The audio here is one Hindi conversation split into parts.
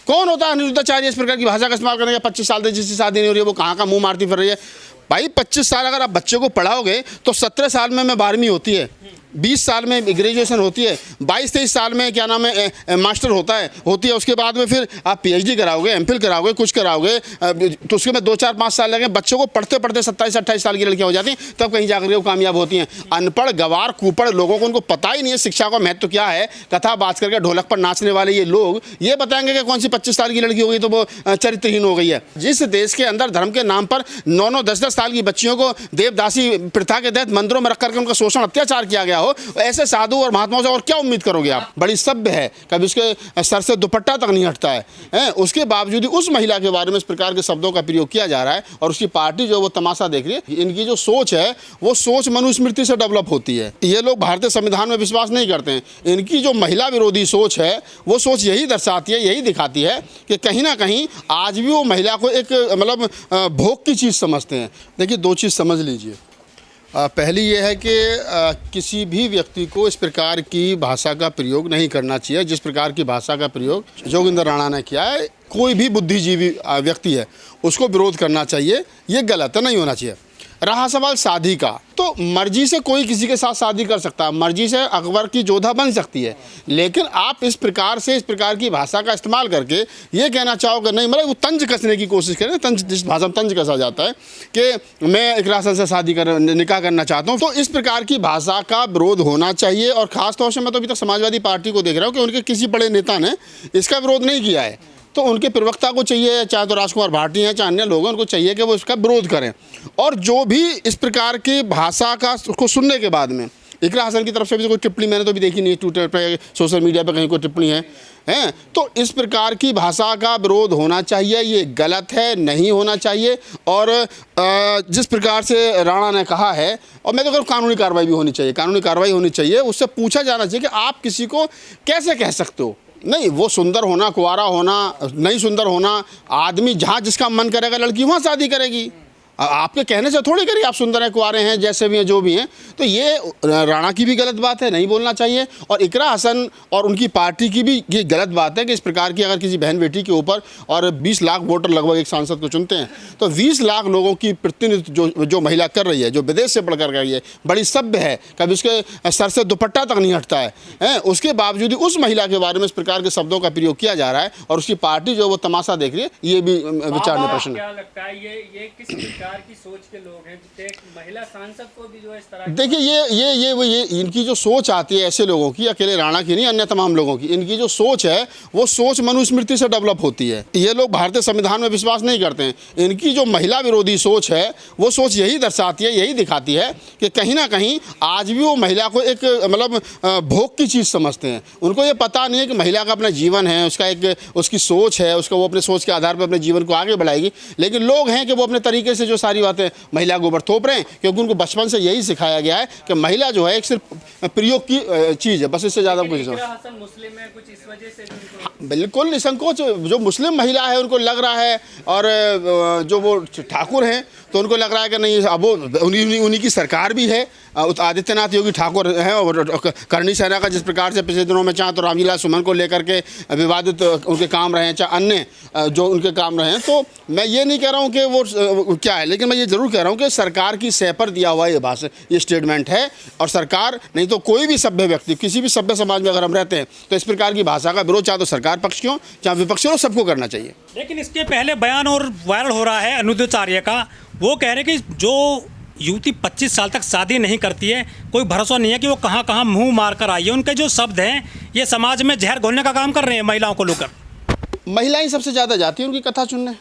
कौन होता है अनिरुद्धाचार्य इस प्रकार की भाषा का इस्तेमाल करने का? 25 साल से जिसकी शादी नहीं हो रही है वो कहाँ का मुंह मारती फिर रही है। भाई 25 साल अगर आप बच्चे को पढ़ाओगे तो 17 साल में 12वीं होती है, 20 साल में ग्रेजुएशन होती है, 22-23 साल में क्या नाम है मास्टर होती है। उसके बाद में फिर आप पीएचडी कराओगे, एमफिल कराओगे, कुछ कराओगे, तो उसके में 2-4-5 साल लगे। बच्चों को पढ़ते पढ़ते 27-28 साल की लड़कियां हो जाती हैं, तब कहीं जाकर के वो कामयाब होती हैं। अनपढ़ गवार कुपड़ लोगों को उनको पता ही नहीं है शिक्षा का महत्व क्या है। कथा बात करके ढोलक पर नाचने वाले ये लोग ये बताएंगे कि कौन सी 25 साल की लड़की हो गई तो वो चरित्रहीन हो गई है। जिस देश के अंदर धर्म के नाम पर 9-9, 10-10 साल की बच्चियों को देवदासी प्रथा के तहत मंदिरों में रख करके उनका शोषण अत्याचार किया गया हो, ऐसे साधु और महात्माओं से और क्या उम्मीद करोगे आप? बड़ी सभ्य है, कभी उसके सर से दुपट्टा तक नहीं हटता है। उसके बावजूद उस महिला के बारे में इस प्रकार के शब्दों का प्रयोग किया जा रहा है और उसकी पार्टी जो वो तमाशा देख रही है। इनकी जो सोच है वो सोच मनुस्मृति से डेवलप होती है। ये लोग भारतीय संविधान में विश्वास नहीं करते हैं। इनकी जो महिला विरोधी सोच है वो सोच यही दर्शाती है, यही दिखाती है कि कहीं ना कहीं आज भी वो महिला को एक मतलब भोग की चीज़ समझते हैं। देखिए, दो चीज़ समझ लीजिए। पहली ये है कि किसी भी व्यक्ति को इस प्रकार की भाषा का प्रयोग नहीं करना चाहिए जिस प्रकार की भाषा का प्रयोग जोगिंदर राणा ने किया है। कोई भी बुद्धिजीवी व्यक्ति है उसको विरोध करना चाहिए, ये गलत है, नहीं होना चाहिए। रहा सवाल शादी का, तो मर्जी से कोई किसी के साथ शादी कर सकता है, मर्जी से अकबर की जोधा बन सकती है, लेकिन आप इस प्रकार की भाषा का इस्तेमाल करके ये कहना चाहोगे नहीं, मतलब वो तंज कसने की कोशिश करें। तंज, जिस भाषा में तंज कसा जाता है कि मैं इकरा हसन से निकाह करना चाहता हूँ, तो इस प्रकार की भाषा का विरोध होना चाहिए। और ख़ासतौर से मैं तो अभी तक समाजवादी पार्टी को देख रहा हूँ कि उनके किसी बड़े नेता ने इसका विरोध नहीं किया है। तो उनके प्रवक्ता को चाहिए, चाहे तो राजकुमार भाटी हैं चाहे अन्य लोग हैं, उनको चाहिए कि वो इसका विरोध करें। और जो भी इस प्रकार की भाषा का उसको सुनने के बाद में इकरा हसन की तरफ से भी कोई टिप्पणी मैंने तो भी देखी नहीं, ट्विटर पे, सोशल मीडिया पे कहीं कोई टिप्पणी है तो इस प्रकार की भाषा का विरोध होना चाहिए। ये गलत है, नहीं होना चाहिए। और जिस प्रकार से राणा ने कहा है, और मैं तो कहूँ कानूनी कार्रवाई भी होनी चाहिए, कानूनी कार्रवाई होनी चाहिए। उससे पूछा जाना चाहिए कि आप किसी को कैसे कह सकते हो। नहीं, वो सुंदर होना, कुंवारा होना, नहीं सुंदर होना, आदमी जहाँ जिसका मन करेगा लड़की वहाँ शादी करेगी। आपके कहने से थोड़ी करिए आप सुंदर हैं, कुंवारे हैं, जैसे भी हैं, जो भी हैं। तो ये राणा की भी गलत बात है, नहीं बोलना चाहिए। और इकरा हसन और उनकी पार्टी की भी ये गलत बात है कि इस प्रकार की अगर किसी बहन बेटी के ऊपर, और 20 लाख वोटर लगभग एक सांसद को चुनते हैं, तो 20 लाख लोगों की प्रतिनिधित्व जो महिला कर रही है, जो विदेश से पढ़ कर रही है, बड़ी सभ्य है, कभी उसके सर से दुपट्टा तक नहीं हटता है। उसके बावजूद उस महिला के बारे में इस प्रकार के शब्दों का प्रयोग किया जा रहा है और उसकी पार्टी जो वो तमाशा देख रही है, ये भी विचारने प्रश्न है। क्या लगता है ये किस की सोच के लोग हैं? एक महिला सांसद को भी जो इस तरह, देखिए ये इनकी जो सोच आती है ऐसे लोगों की, अकेले राणा की नहीं, अन्य तमाम लोगों की, इनकी जो सोच है वो सोच मनुस्मृति से डेवलप होती है। ये लोग भारतीय संविधान में विश्वास नहीं करते हैं। इनकी जो महिला विरोधी सोच है वो सोच यही दर्शाती है, यही दिखाती है कि कहीं ना कहीं आज भी वो महिला को एक मतलब भोग की चीज़ समझते हैं। उनको ये पता नहीं है कि महिला का अपना जीवन है, उसका एक उसकी सोच है, उसका वो अपने सोच के आधार पर अपने जीवन को आगे बढ़ाएगी। लेकिन लोग हैं कि वो अपने तरीके से जो सारी बातें महिला के ऊपर थोप रहे हैं, क्योंकि उनको बचपन से यही सिखाया गया है कि महिला जो है एक सिर्फ प्रयोग की चीज़ है, बस इससे ज़्यादा कुछ नहीं। इकरा हसन मुस्लिम है, कुछ इस वजह से बिल्कुल निसंकोच जो मुस्लिम महिला है उनको लग रहा है, और जो वो ठाकुर हैं तो उनको लग रहा है कि नहीं, अब वो उन्हीं की सरकार भी है, आदित्यनाथ योगी ठाकुर हैं, और करणी सेना का जिस प्रकार से पिछले दिनों में चाहे तो रामलीला सुमन को लेकर के विवादित उनके काम रहे हैं, चाहे अन्य जो उनके काम रहे हैं। तो मैं ये नहीं कह रहा हूँ कि वो क्या है, लेकिन मैं ये ज़रूर कह रहा हूँ कि सरकार की सह पर दिया हुआ ये भाषण, ये स्टेटमेंट है। और सरकार नहीं तो कोई भी सभ्य व्यक्ति, किसी भी सभ्य समाज में अगर हम रहते हैं तो इस प्रकार की भाषा का विरोध चाहे तो सरकार पक्ष की हो चाहे विपक्ष हो, सबको करना चाहिए। लेकिन इसके पहले बयान और वायरल हो रहा है अनिरुद्धाचार्य का, वो कह रहे कि जो युवती 25 साल तक शादी नहीं करती है, कोई भरोसा नहीं है कि वो कहाँ कहाँ मुंह मार कर आई है। उनके जो शब्द हैं ये समाज में जहर घोलने का काम कर रहे हैं महिलाओं को लेकर। महिलाएं सबसे ज़्यादा जाती हैं उनकी कथा सुनने।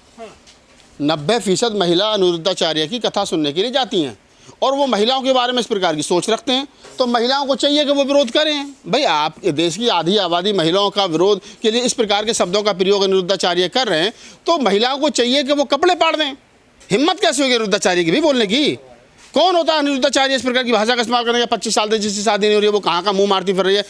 90% महिला अनिरुद्धाचार्य की कथा सुनने के लिए जाती हैं, और वो महिलाओं के बारे में इस प्रकार की सोच रखते हैं। तो महिलाओं को चाहिए कि वो विरोध करें। भाई, आप देश की आधी आबादी महिलाओं का विरोध के लिए इस प्रकार के शब्दों का प्रयोग अनिरुद्धाचार्य कर रहे हैं, तो महिलाओं को चाहिए कि वो कपड़े पाड़ दें। हिम्मत कैसे होगी अनिरुद्धाचार्य की भी बोलने की? कौन होता है अनिरुद्धाचार्य इस प्रकार की भाषा का इस्तेमाल करने का? 25 साल से जिसकी शादी नहीं हो रही है वो कहाँ का मुंह मारती फिर रही है।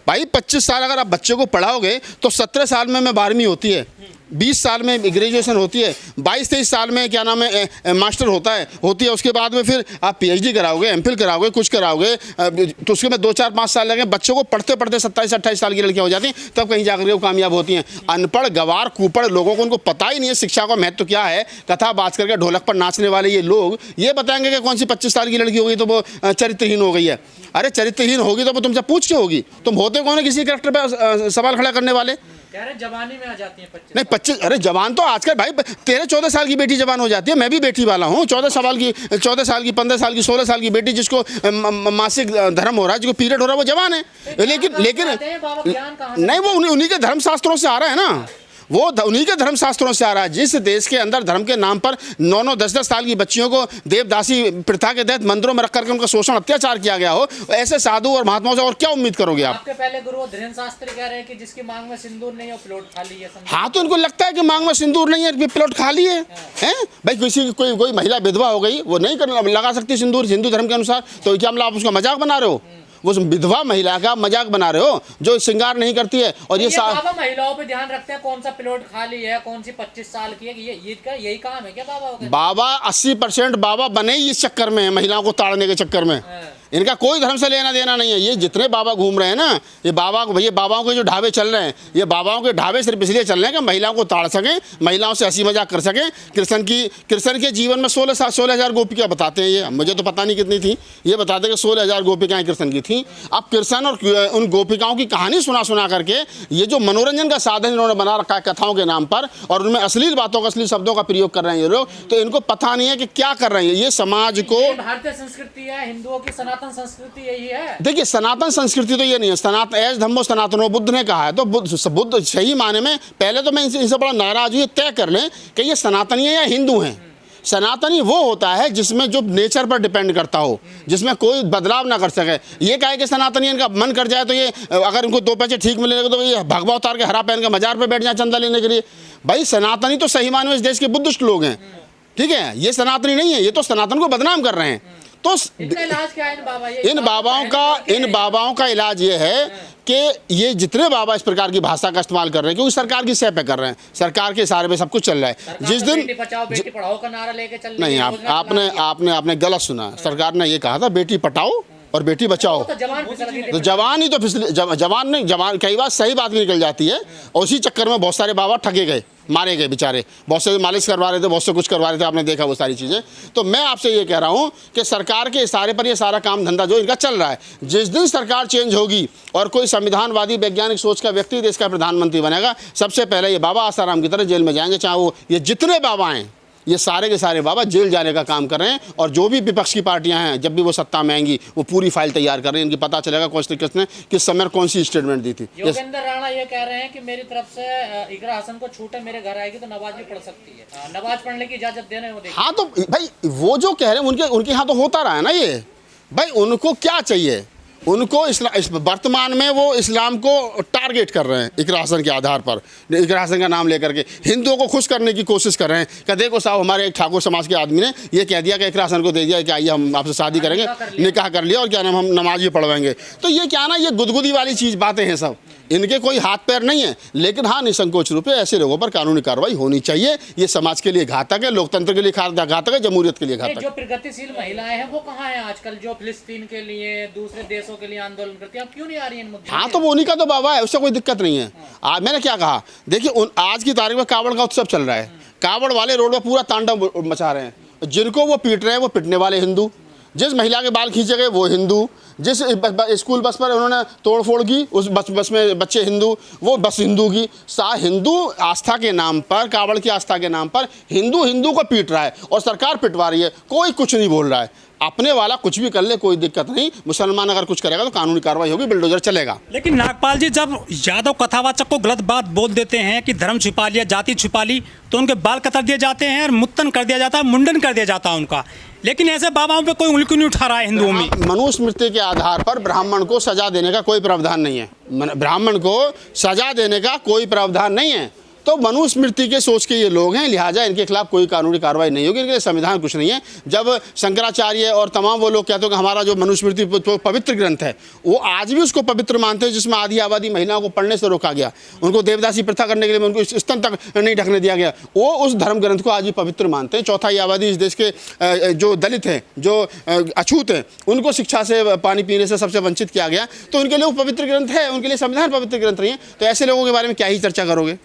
भाई 25 साल अगर आप बच्चे को पढ़ाओगे तो 17 साल में 12वीं होती है, 20 साल में ग्रेजुएशन होती है, 22-23 साल में क्या नाम है मास्टर होती है। उसके बाद में फिर आप PhD कराओगे, MPhil कराओगे, कुछ कराओगे, तो उसके में 2-4-5 साल लगे। बच्चों को पढ़ते पढ़ते 27-28 साल की लड़कियां हो जाती हैं, तब कहीं जाकर के वो कामयाब होती हैं। अनपढ़ गवार कुपड़ लोगों को, उनको पता ही नहीं है शिक्षा का महत्व क्या है। कथा बात करके ढोलक पर नाचने वाले ये लोग ये बताएंगे कि कौन सी 25 साल की लड़की होगी तो वो चरित्रहीन हो गई है। अरे चरित्रहीन होगी तो वो तुमसे पूछ के होगी? तुम होते कौन है किसी कैरेक्टर पर सवाल खड़ा करने वाले? कह रहे जवानी में आ जाती है 25। नहीं 25, अरे जवान तो आजकल भाई 13-14 साल की बेटी जवान हो जाती है। मैं भी बेटी वाला हूँ। 14 साल की, 15 साल की, 16 साल की बेटी जिसको मासिक धर्म हो रहा है, जिसको पीरियड हो रहा है, वो जवान है। लेकिन नहीं, वो उन्हीं के धर्म शास्त्रों से आ रहा है ना, वो उन्हीं के धर्म शास्त्रों से आ रहा है। जिस देश के अंदर धर्म के नाम पर 9-9, 10-10 साल की बच्चियों को देवदासी प्रथा के तहत मंदिरों में रख करके उनका शोषण अत्याचार किया गया हो, ऐसे साधु और महात्माओं से और क्या उम्मीद करोगे आप? आपके पहले गुरु धीरेन्द्र शास्त्री कह रहे हैं कि जिसकी मांग में सिंदूर नहीं है प्लॉट खाली है। हाँ, तो इनको लगता है कि मांग में सिंदूर नहीं है, प्लॉट खाली है। हैं भाई, किसी कोई महिला विधवा हो गई, वो नहीं लगा सकती सिंदूर हिंदू धर्म के अनुसार, तो क्या मतलब आप उसका मजाक बना रहे हो? वो विधवा महिला का मजाक बना रहे हो जो श्रृंगार नहीं करती है। और ये बाबा महिलाओं पे ध्यान रखते हैं, कौन सा प्लॉट खाली है, कौन सी 25 साल की है, यही काम है क्या बाबा? बाबा 80% बाबा बने ही इस चक्कर में, महिलाओं को ताड़ने के चक्कर में। इनका कोई धर्म से लेना देना नहीं है। ये जितने बाबा घूम रहे हैं ना, ये बाबाओं के जो ढाबे चल रहे हैं, ये बाबाओं के ढाबे सिर्फ इसलिए चल रहे हैं कि महिलाओं को ताड़ सकें, महिलाओं से हंसी मजाक कर सकें। कृष्ण के जीवन में 16,000 गोपिकां बताते हैं। ये मुझे तो पता नहीं कितनी थी, ये बताते हैं कि 16,000 गोपिकाएं कृष्ण की थी। अब कृष्ण और उन गोपिकाओं की कहानी सुना करके ये जो मनोरंजन का साधन इन्होंने बना रखा है कथाओं के नाम पर, और उनमें अश्लील बातों का, अश्लील शब्दों का प्रयोग कर रहे हैं ये लोग, तो इनको पता नहीं है कि क्या कर रहे हैं। ये समाज को, भारतीय संस्कृति है, हिंदुओं की सनातन संस्कृति यही है। देखिए, सनातन संस्कृति तो ये नहीं है। सनातन एज धम्मो सनातनो, बुद्ध ने कहा है। तो बुद्ध सही माने में, पहले तो मैं इनसे बड़ा नाराज हुई, तय कर लें कि ये सनातनी है या हिंदू हैं। सनातनी वो होता है जिसमें जो नेचर पर डिपेंड करता हो, जिसमें कोई बदलाव ना कर सके। ये कहे कि सनातनी इनका मन कर जाए तो ये, अगर इनको 2 पैसे ठीक मिले तो ये भगवा उतार के हरा पहन के मजार पे बैठ जाए चंदा लेने के लिए। भाई सनातनी तो सही माने में इस देश के बुद्धिस्ट लोग हैं, ठीक है? ये सनातनी नहीं है, ये तो सनातन को बदनाम कर रहे हैं। तो इलाज क्या है इन बाबाओं का इलाज ये है कि ये जितने बाबा इस प्रकार की भाषा का इस्तेमाल कर रहे हैं, क्योंकि सरकार की सह पे कर रहे हैं, सरकार के इशारे पे सब कुछ चल रहा है। जिस दिन बेटी बचाओ बेटी पढ़ाओ का नारा लेके चल नहीं, आपने गलत सुना। सरकार ने ये कहा था बेटी पढ़ाओ और बेटी बचाओ, तो जवान ही तो फिसले, जवान कई बार सही बात भी निकल जाती है, और उसी चक्कर में बहुत सारे बाबा ठगे गए, मारे गए बेचारे। बहुत से मालिश करवा रहे थे, बहुत से कुछ करवा रहे थे, आपने देखा वो सारी चीज़ें। तो मैं आपसे ये कह रहा हूँ कि सरकार के इशारे पर ये सारा काम धंधा जो इनका चल रहा है, जिस दिन सरकार चेंज होगी और कोई संविधानवादी वैज्ञानिक सोच का व्यक्ति देश का प्रधानमंत्री बनेगा, सबसे पहले ये बाबा आसाराम की तरह जेल में जाएंगे। चाहे वो ये जितने बाबा हैं, ये सारे के सारे बाबा जेल जाने का काम कर रहे हैं। और जो भी विपक्ष की पार्टियां हैं, जब भी वो सत्ता में आएंगी, वो पूरी फाइल तैयार कर रही हैं। इनकी पता चलेगा किसने किस समय कौन सी स्टेटमेंट दी थी। योगेंद्र राणा ये कह रहे हैं कि मेरी तरफ से इकरा हसन को छूटे मेरे घर आएगी तो नमाज भी पढ़ सकती है, नमाज पढ़ने की इजाजत देने वो। हाँ, तो भाई वो जो कह रहे हैं उनके यहाँ तो होता रहा है ना ये। भाई उनको क्या चाहिए? उनको वर्तमान में वो इस्लाम को टारगेट कर रहे हैं इकरा हसन के आधार पर, इकरा हसन का नाम लेकर के हिंदुओं को खुश करने की कोशिश कर रहे हैं कि देखो साहब, हमारे एक ठाकुर समाज के आदमी ने ये कह दिया कि इकरा हसन को दे दिया कि आइए हम आपसे शादी करेंगे, निकाह कर लिया और क्या नाम हम नमाज भी पढ़वाएंगे। तो ये क्या ना, ये गुदगुदी वाली चीज़ बातें हैं सब। इनके कोई हाथ पैर नहीं है, लेकिन हाँ, निसंकोच रूप से ऐसे लोगों पर कानूनी कार्रवाई होनी चाहिए। ये समाज के लिए घातक है, लोकतंत्र के लिए घातक है, जमहूरियत के लिए घातक है। जो प्रगतिशील महिलाएं हैं वो कहाँ हैं आजकल, जो फिलिस्तीन के लिए, दूसरे देशों के लिए आंदोलन करती हैं, क्यों नहीं आ रही है? हाँ, तो वो उन्हीं का तो बाबा है, उससे कोई दिक्कत नहीं है। मैंने क्या कहा, देखिए आज की तारीख में कावड़ का उत्सव चल रहा है। कावड़ वाले रोड पर पूरा तांडव मचा रहे हैं। जिनको वो पीट रहे हैं वो पिटने वाले हिंदू, जिस महिला के बाल खींचे गए वो हिंदू, जिस स्कूल बस पर उन्होंने तोड़फोड़ की उस बस में बच्चे हिंदू, वो बस हिंदू की। हिंदू आस्था के नाम पर, कावड़ की आस्था के नाम पर हिंदू को पीट रहा है और सरकार पिटवा रही है, कोई कुछ नहीं बोल रहा है। अपने वाला कुछ भी कर ले, कोई दिक्कत नहीं। मुसलमान अगर कुछ करेगा तो कानूनी कार्रवाई होगी, बिल्डोजर चलेगा। लेकिन नागपाल जी, जब यादव कथावाचक को गलत बात बोल देते हैं कि धर्म छिपा लिया, जाति छिपा ली, तो उनके बाल कतर दिए जाते हैं और मुत्तन कर दिया जाता है, मुंडन कर दिया जाता है उनका। लेकिन ऐसे बाबाओं पे कोई उंगली नहीं उठा रहा है हिंदुओं में। मनुस्मृति के आधार पर ब्राह्मण को सजा देने का कोई प्रावधान नहीं है। ब्राह्मण को सजा देने का कोई प्रावधान नहीं है। तो मनुस्मृति के सोच के ये लोग हैं, लिहाजा इनके खिलाफ कोई कानूनी कार्रवाई नहीं होगी, इनके संविधान कुछ नहीं है। जब शंकराचार्य और तमाम वो लोग कहते हैं कि हमारा जो मनुस्मृति पवित्र ग्रंथ है, वो आज भी उसको पवित्र मानते हैं, जिसमें आधी आबादी महिलाओं को पढ़ने से रोका गया, उनको देवदासी प्रथा करने के लिए उनको स्तन तक नहीं ढकने दिया गया, वो उस धर्म ग्रंथ को आज भी पवित्र मानते हैं। चौथाई आबादी इस देश के जो दलित हैं, जो अछूत हैं, उनको शिक्षा से, पानी पीने से सबसे वंचित किया गया, तो उनके लिए वो पवित्र ग्रंथ है, उनके लिए संविधान पवित्र ग्रंथ नहीं है। तो ऐसे लोगों के बारे में क्या ही चर्चा करोगे।